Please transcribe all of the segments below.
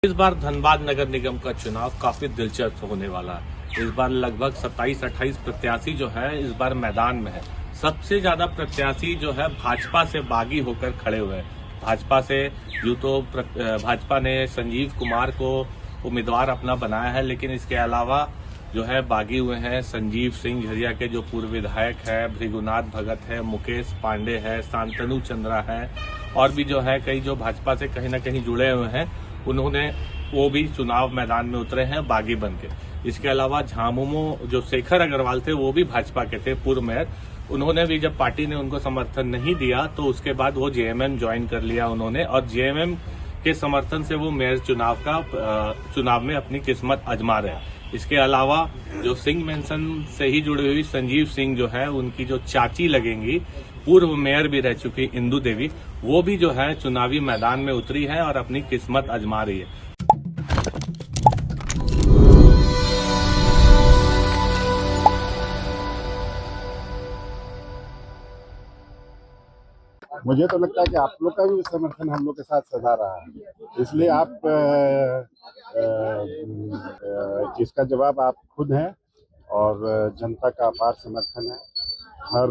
इस बार धनबाद नगर निगम का चुनाव काफी दिलचस्प होने वाला है। इस बार लगभग 27-28 प्रत्याशी जो है इस बार मैदान में है। सबसे ज्यादा प्रत्याशी जो है भाजपा से बागी होकर खड़े हुए हैं। भाजपा से यूं तो भाजपा ने संजीव कुमार को उम्मीदवार अपना बनाया है, लेकिन इसके अलावा जो है बागी हुए हैं संजीव सिंह झरिया के जो पूर्व विधायक है, भृगुनाथ भगत है, मुकेश पांडे है, शांतनु चंद्रा है और भी जो है कई जो भाजपा से कहीं न कहीं जुड़े हुए हैं, उन्होंने वो भी चुनाव मैदान में उतरे हैं बागी बन के। इसके अलावा झामुमो जो शेखर अग्रवाल थे वो भी भाजपा के थे, पूर्व मेयर। उन्होंने भी जब पार्टी ने उनको समर्थन नहीं दिया तो उसके बाद वो जेएमएम ज्वाइन कर लिया उन्होंने, और जेएमएम के समर्थन से वो मेयर चुनाव में अपनी किस्मत आजमा रहे हैं। इसके अलावा जो सिंह मेंशन से ही जुड़ी हुई संजीव सिंह जो है, उनकी जो चाची लगेंगी, पूर्व मेयर भी रह चुकी इंदू देवी, वो भी जो है चुनावी मैदान में उतरी है और अपनी किस्मत आजमा रही है। मुझे तो लगता है कि आप लोग का भी समर्थन हम लोग के साथ सदा रहा है, इसलिए आप इसका जवाब आप खुद हैं और जनता का अपार समर्थन है। हर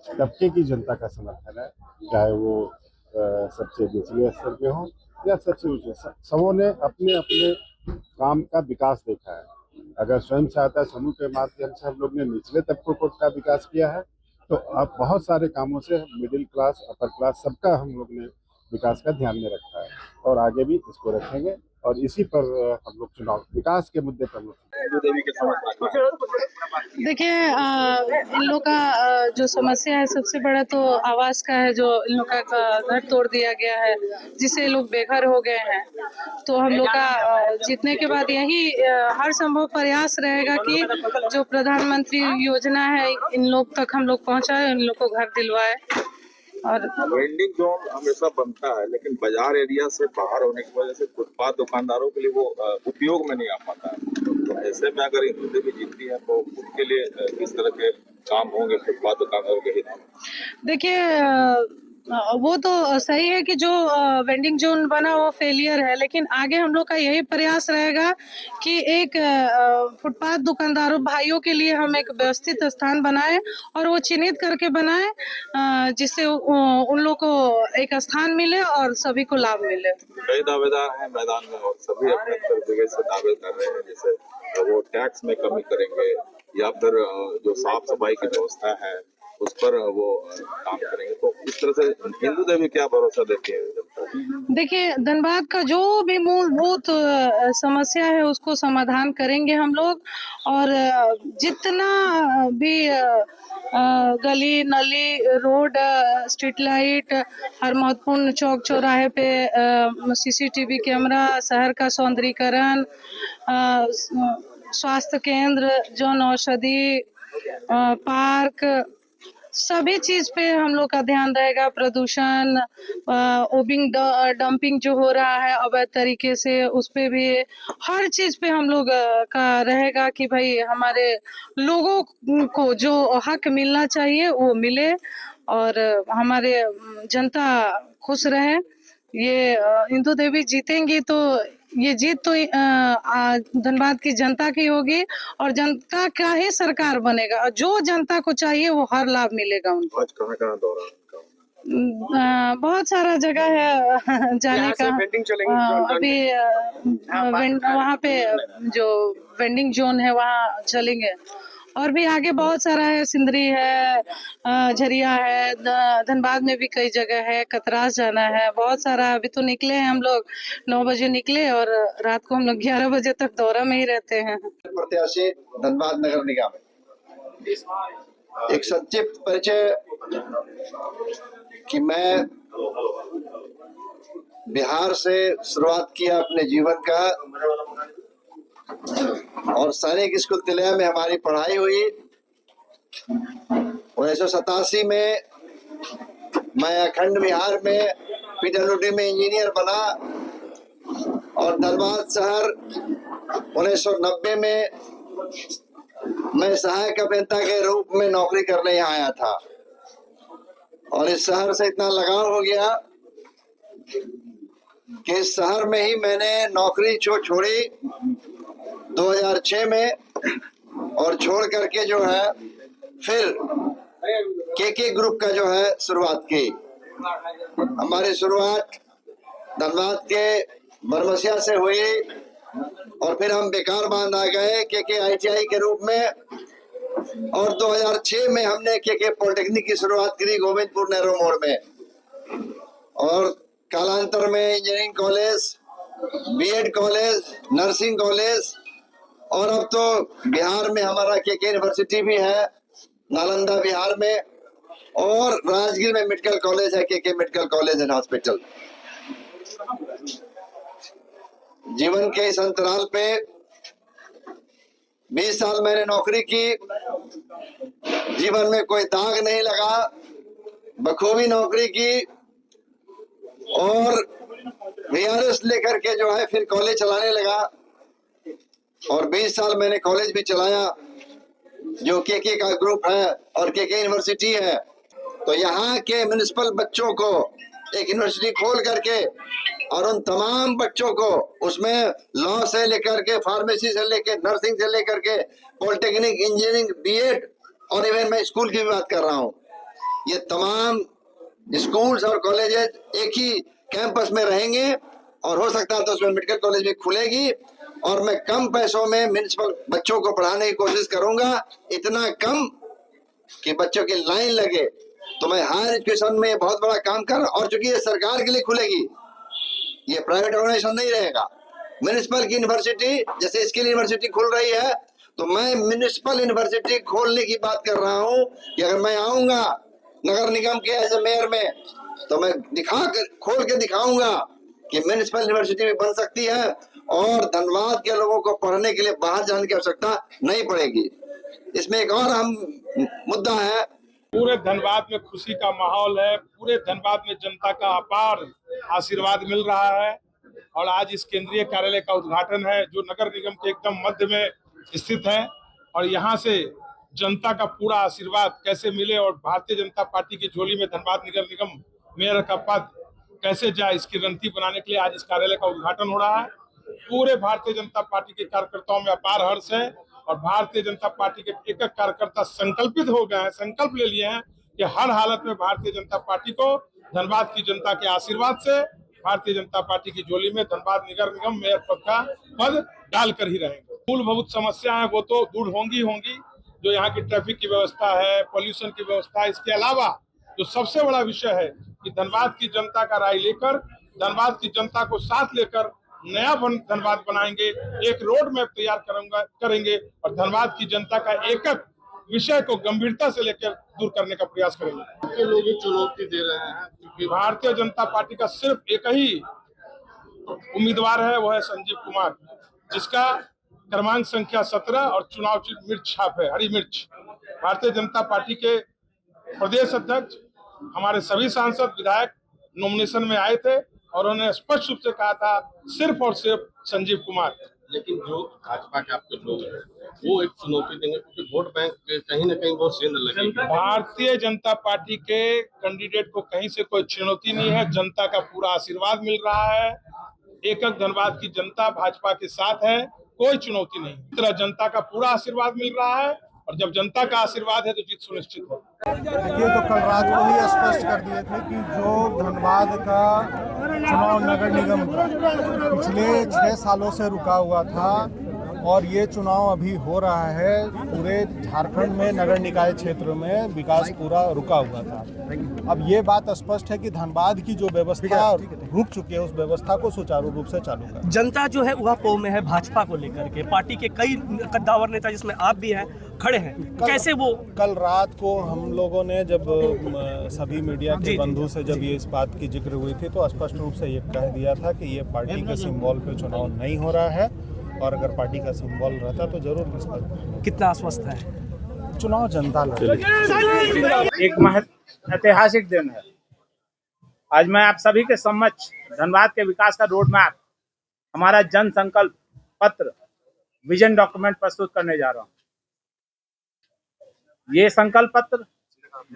तबके की जनता का समर्थन है, चाहे वो सबसे निचले स्तर पे हो या सबसे ऊंचे। सबों ने अपने अपने काम का विकास देखा है। अगर स्वयं सहायता समूह के माध्यम से हम लोग ने निचले तबकों का विकास किया है, तो अब बहुत सारे कामों से मिडिल क्लास, अपर क्लास, सबका हम लोग ने विकास का ध्यान में रखा है और आगे भी इसको रखेंगे। और इसी पर हम लोग चुनाव विकास के मुद्दे पर देखिए, इन लोग का जो समस्या है सबसे बड़ा तो आवास का है, जो इन लोग का घर तोड़ दिया गया है, जिससे लोग बेघर हो गए हैं। तो हम लोग का जीतने के बाद यही हर संभव प्रयास रहेगा कि जो प्रधानमंत्री योजना है इन लोग तक हम लोग पहुंचाए, इन लोग को घर दिलवाए। और वेंडिंग जोन हमेशा बनता है, लेकिन बाजार एरिया से बाहर होने की वजह से फुटपाथ दुकानदारों के लिए वो उपयोग में नहीं आ पाता है। तो ऐसे में अगर इंदू देवी जीतती है तो उनके लिए किस तरह के काम होंगे फुटपाथ दुकानदारों के हित में? देखिए, वो तो सही है कि जो वेंडिंग जोन बना वो फेलियर है, लेकिन आगे हम लोग का यही प्रयास रहेगा कि एक फुटपाथ दुकानदारों भाइयों के लिए हम एक व्यवस्थित स्थान बनाए और वो चिन्हित करके बनाए, जिससे उन लोग को एक स्थान मिले और सभी को लाभ मिले। कई दावेदार हैं मैदान में और सभी अपने जगह से दावे कर रहे हैं, जैसे वो टैक्स में कमी करेंगे या फिर जो साफ सफाई की व्यवस्था है उस पर वो काम करेंगे। तो इस तरह से इंदू देवी क्या भरोसा देती है? देखिए, धनबाद का जो भी मूलभूत समस्या है उसको समाधान करेंगे हम लोग, और जितना भी गली नाली, रोड, स्ट्रीट लाइट, हर महत्वपूर्ण चौक चौराहे पे सीसीटीवी कैमरा, शहर का सौंदर्यीकरण, स्वास्थ्य केंद्र, जन औषधि, पार्क, सभी चीज पे हम लोग का ध्यान रहेगा। प्रदूषण, ओबिंग डंपिंग जो हो रहा है अवैध तरीके से, उस पे भी हर चीज पे हम लोग का रहेगा कि भाई हमारे लोगों को जो हक मिलना चाहिए वो मिले और हमारे जनता खुश रहे। ये इंदू देवी जीतेंगी तो ये जीत तो धनबाद की जनता की होगी और जनता का ही सरकार बनेगा, और जो जनता को चाहिए वो हर लाभ मिलेगा उनको। आज कहाँ दौरा उनका? बहुत सारा जगह है जाने का। अभी वहाँ पे जो वेंडिंग जोन है वहाँ चलेंगे, और भी आगे बहुत सारा है, सिंदरी है, झरिया है, धनबाद में भी कई जगह है, कतरास जाना है, बहुत सारा। अभी तो निकले हैं हम लोग 9 बजे निकले और रात को हम लोग 11 बजे तक दौरा में ही रहते हैं। प्रत्याशी धनबाद नगर निगम, एक संक्षिप्त परिचय कि मैं बिहार से शुरुआत किया अपने जीवन का और सैनिक स्कूल तिलया में हमारी पढ़ाई हुई। 1987 में मैं अखंड बिहार में पीडब्ल्यूडी में इंजीनियर बना और धनबाद शहर 1990 में मैं सहायक अभियंता के रूप में नौकरी करने यहाँ आया था और इस शहर से इतना लगाव हो गया कि इस शहर में ही मैंने नौकरी छोड़ी 2006 में, और छोड़ करके जो है फिर केके ग्रुप का जो है शुरुआत की। हमारी शुरुआत धनबाद के बरमसिया से हुई और फिर हम बेकार बांध आ गए केके ITI के रूप में, और 2006 में हमने केके पॉलिटेक्निक की शुरुआत करी गोविंदपुर नेहरू मोड़ में, और कालांतर में engineering college, B Ed college, nursing college, और अब तो बिहार में हमारा केके यूनिवर्सिटी भी है, नालंदा बिहार में, और राजगीर में मेडिकल कॉलेज है, KK medical college and hospital. जीवन के इस अंतराल पे 20 साल मैंने नौकरी की, जीवन में कोई दाग नहीं लगा, बखूबी नौकरी की, और VRS लेकर के जो है फिर कॉलेज चलाने लगा, और 20 साल मैंने कॉलेज भी चलाया जो केके का ग्रुप है और केके यूनिवर्सिटी है। तो यहाँ के म्युनिसिपल बच्चों को एक यूनिवर्सिटी खोल करके और उन तमाम बच्चों को उसमें लॉ से लेकर के, फार्मेसी से लेकर, नर्सिंग से लेकर के, पॉलिटेक्निक, इंजीनियरिंग, बीएड, और इवन मैं स्कूल की भी बात कर रहा हूँ, ये तमाम स्कूल्स और कॉलेजेस एक ही कैंपस में रहेंगे, और हो सकता है तो उसमें मेडिकल कॉलेज भी खुलेगी, और मैं कम पैसों में म्युनिसिपल बच्चों को पढ़ाने की कोशिश करूंगा, इतना कम कि बच्चों की लाइन लगे। तो मैं हायर एजुकेशन में बहुत बड़ा काम कर, और चूंकि ये सरकार के लिए खुलेगी, ये प्राइवेट ऑर्गेनाइजेशन नहीं रहेगा। म्युनिसिपल की यूनिवर्सिटी जैसे स्किल यूनिवर्सिटी खुल रही है, तो मैं म्युनिसिपल यूनिवर्सिटी खोलने की बात कर रहा हूँ कि अगर मैं आऊंगा नगर निगम के एज ए मेयर में, तो मैं खोल के दिखाऊंगा कि म्युनिसिपल यूनिवर्सिटी भी बन सकती है, और धनबाद के लोगों को पढ़ने के लिए बाहर जाने की आवश्यकता नहीं पड़ेगी। इसमें एक और अहम मुद्दा है, पूरे धनबाद में खुशी का माहौल है, पूरे धनबाद में जनता का अपार आशीर्वाद मिल रहा है, और आज इस केंद्रीय कार्यालय का उद्घाटन है जो नगर निगम के एकदम मध्य में स्थित है, और यहाँ से जनता का पूरा आशीर्वाद कैसे मिले और भारतीय जनता पार्टी की झोली में धनबाद नगर निगम मेयर का पद कैसे जाए, इसकी रणनीति बनाने के लिए आज इस कार्यालय का उद्घाटन हो रहा है। पूरे भारतीय जनता पार्टी के कार्यकर्ताओं में अपार हर्ष है, और भारतीय जनता पार्टी के एक एक कार्यकर्ता संकल्पित हो गए हैं, संकल्प ले लिए हैं कि हर हालत में भारतीय जनता पार्टी को धनबाद की जनता के आशीर्वाद से भारतीय जनता पार्टी की झोली में धनबाद नगर निगम मेयर पद का पद डालकर ही रहेंगे। मूलभूत समस्या है वो तो दूर होंगी, जो यहाँ की ट्रैफिक की व्यवस्था है, पॉल्यूशन की व्यवस्था है। इसके अलावा जो सबसे बड़ा विषय है कि धनबाद की जनता का राय लेकर, धनबाद की जनता को साथ लेकर नया धनबाद बनाएंगे, एक रोड मैप तैयार करेंगे, और धनबाद की जनता का एक एक विषय को गंभीरता से लेकर दूर करने का प्रयास करेंगे। लोग चुनौती दे रहे हैं क्योंकि भारतीय जनता पार्टी का सिर्फ एक ही उम्मीदवार है, वो है संजीव कुमार, जिसका क्रमांक संख्या 17 और चुनाव मिर्च छाप है, हरी मिर्च। भारतीय जनता पार्टी के प्रदेश अध्यक्ष, हमारे सभी सांसद विधायक नॉमिनेशन में आए थे, और उन्होंने स्पष्ट रूप से कहा था सिर्फ और सिर्फ संजीव कुमार। लेकिन जो भाजपा के आपके लोग हैं वो एक चुनौती देंगे क्योंकि वोट बैंक कहीं ना कहीं बहुत सेंध लगेगी। भारतीय जनता पार्टी के कैंडिडेट को कहीं से कोई चुनौती नहीं है, जनता का पूरा आशीर्वाद मिल रहा है, एक धनबाद की जनता भाजपा के साथ है, कोई चुनौती नहीं। इस तरह जनता का पूरा आशीर्वाद मिल रहा है, और जब जनता का आशीर्वाद है तो जीत सुनिश्चित है। देखिए, तो कल रात को ही स्पष्ट कर दिए थे कि जो धनबाद का चुनाव नगर निगम का पिछले 6 सालों से रुका हुआ था, और ये चुनाव अभी हो रहा है, पूरे झारखंड में नगर निकाय क्षेत्र में विकास पूरा रुका हुआ था। अब ये बात स्पष्ट है कि धनबाद की जो व्यवस्था रुक चुकी है, उस व्यवस्था को सुचारू रूप से चालू कर। जनता जो है वह पौ में है भाजपा को लेकर के, पार्टी के कई कद्दावर नेता जिसमें आप भी हैं खड़े हैं, कैसे वो कल रात को हम लोगों ने जब सभी मीडिया के बंधु से जब ये इस बात की जिक्र हुई थी, तो स्पष्ट रूप से ये कह दिया था कि ये पार्टी के सिंबल पे चुनाव नहीं हो रहा है, और अगर पार्टी का सिंबल रहता तो जरूर इस पर। कितना आश्वस्त है? चुनाव जनता लड़ेगी। एक ऐतिहासिक दिन है। आज मैं आप सभी के समक्ष धनबाद के विकास का रोड मैप, हमारा जन संकल्प पत्र, विजन डॉक्यूमेंट प्रस्तुत करने जा रहा हूँ। ये संकल्प पत्र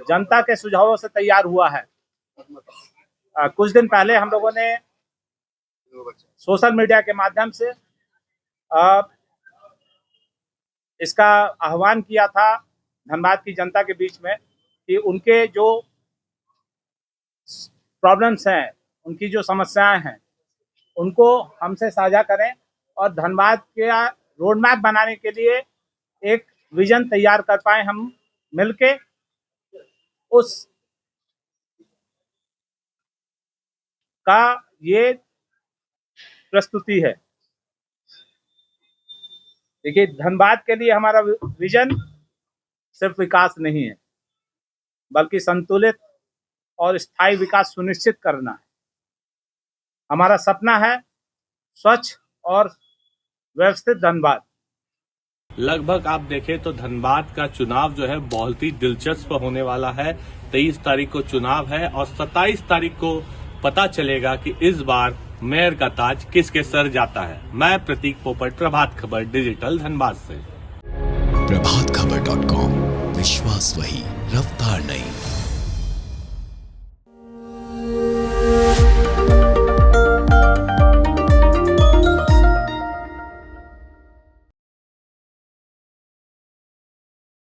जनता के सुझावों से तैयार हुआ है। कुछ दिन पहले हम लोगों ने सोशल मीडिया के माध्यम से इसका आह्वान किया था धनबाद की जनता के बीच में कि उनके जो प्रॉब्लम्स हैं, उनकी जो समस्याएं हैं, उनको हमसे साझा करें और धनबाद के रोड मैप बनाने के लिए एक विजन तैयार कर पाए हम मिलके। उस का ये प्रस्तुति है। देखिए, धनबाद के लिए हमारा विजन सिर्फ विकास नहीं है, बल्कि संतुलित और स्थायी विकास सुनिश्चित करना है। हमारा सपना है स्वच्छ और व्यवस्थित धनबाद। लगभग आप देखें तो धनबाद का चुनाव जो है बहुत ही दिलचस्प होने वाला है। 23 तारीख को चुनाव है और 27 तारीख को पता चलेगा कि इस बार मेयर का ताज किसके सर जाता है। मैं प्रतीक पोपट, प्रभात खबर डिजिटल, धनबाद से। प्रभातखबर.com, विश्वास वही, रफ्तार नहीं।